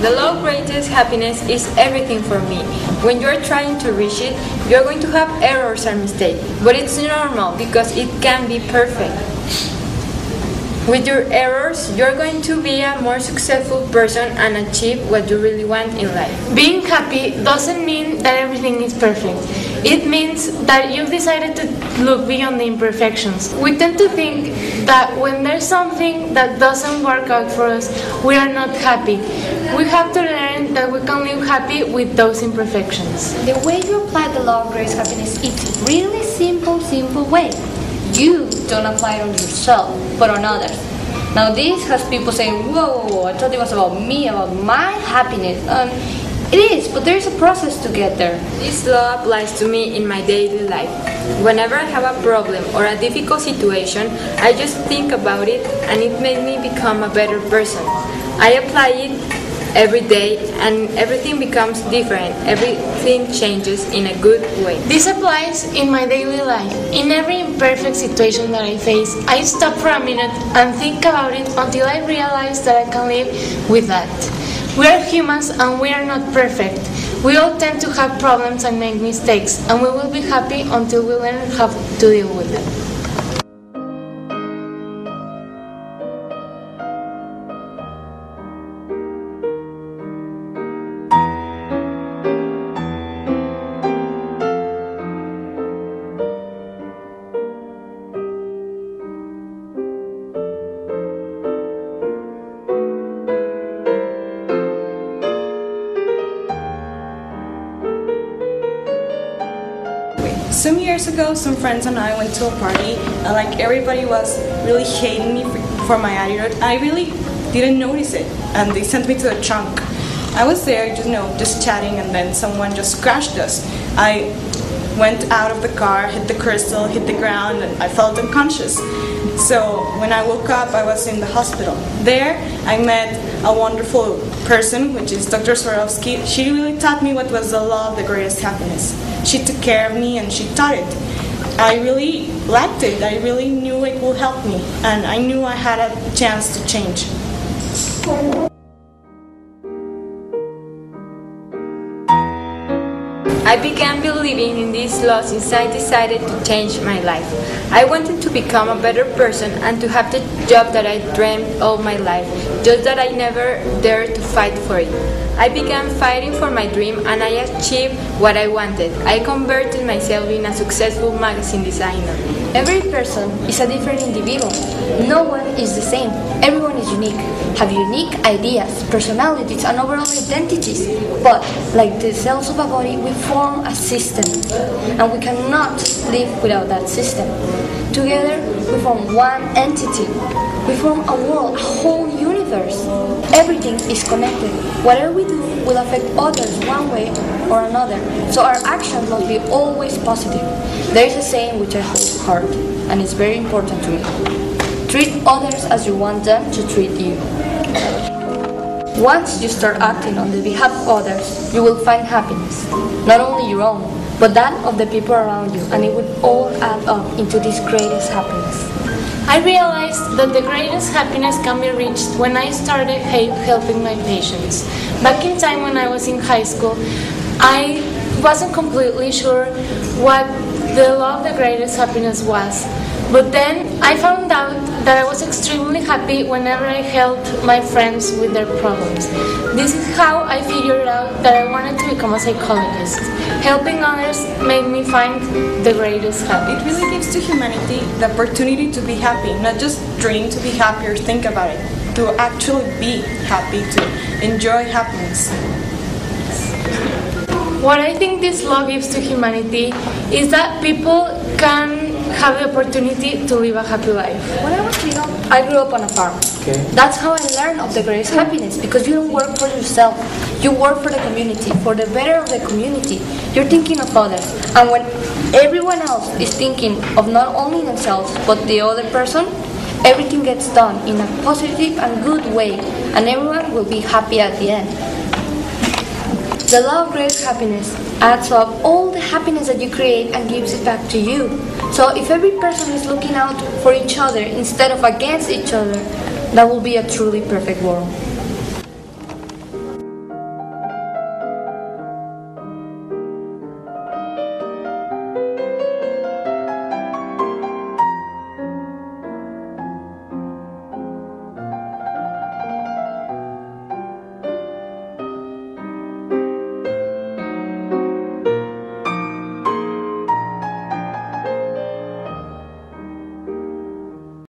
The law of greatest happiness is everything for me. When you're trying to reach it, you're going to have errors and mistakes, but it's normal because it can be perfect. With your errors, you're going to be a more successful person and achieve what you really want in life. Being happy doesn't mean that everything is perfect. It means that you've decided to look beyond the imperfections. We tend to think that when there's something that doesn't work out for us, we are not happy. We have to learn that we can live happy with those imperfections. The way you apply the law of greatest happiness is really simple way. You don't apply it on yourself, but on others. Now this has people saying, whoa, I thought it was about me, about my happiness. It is, but there's a process to get there. This law applies to me in my daily life. Whenever I have a problem or a difficult situation, I just think about it and it makes me become a better person. I apply it every day and everything becomes different. Everything changes in a good way. This applies in my daily life. In every imperfect situation that I face, I stop for a minute and think about it until I realize that I can live with that. We are humans and we are not perfect. We all tend to have problems and make mistakes, and we will be happy until we learn how to deal with them. Some years ago, some friends and I went to a party, and like everybody was really hating me for my attitude. I really didn't notice it, and they sent me to the trunk. I was there, just chatting, and then someone just crashed us. I went out of the car, hit the crystal, hit the ground, and I felt unconscious. So when I woke up, I was in the hospital. There, I met a wonderful person, which is Dr. Swarovski. She really taught me what was the law of the greatest happiness. She took care of me and she taught it. I really liked it. I really knew it would help me, and I knew I had a chance to change. I began believing in this law since I decided to change my life. I wanted to become a better person and to have the job that I dreamed all my life, just that I never dared to fight for it. I began fighting for my dream and I achieved what I wanted. I converted myself in a successful magazine designer. Every person is a different individual. No one is the same. Everyone is unique, have unique ideas, personalities, and overall identities. But, like the cells of a body, we form a system, and we cannot live without that system. Together, we form one entity. We form a world, a whole universe. Everything is connected. Whatever we do will affect others one way or another, so our actions must be always positive. There is a saying which I hold to heart, and it's very important to me. Treat others as you want them to treat you. Once you start acting on the behalf of others, you will find happiness, not only your own, but that of the people around you, and it will all add up into this greatest happiness. I realized that the greatest happiness can be reached when I started helping my patients. Back in time when I was in high school, I wasn't completely sure what the law of the greatest happiness was. But then I found out that I was extremely happy whenever I helped my friends with their problems. This is how I figured out that I wanted to become a psychologist. Helping others made me find the greatest happiness. It really gives to humanity the opportunity to be happy, not just dream to be happy or think about it, to actually be happy, to enjoy happiness. What I think this law gives to humanity is that people can have the opportunity to live a happy life. When I was little, I grew up on a farm. Okay. That's how I learned of the greatest happiness, because you don't work for yourself. You work for the community, for the better of the community. You're thinking of others. And when everyone else is thinking of not only themselves, but the other person, everything gets done in a positive and good way, and everyone will be happy at the end. The law of greatest happiness adds up all the happiness that you create and gives it back to you. So if every person is looking out for each other instead of against each other, that will be a truly perfect world.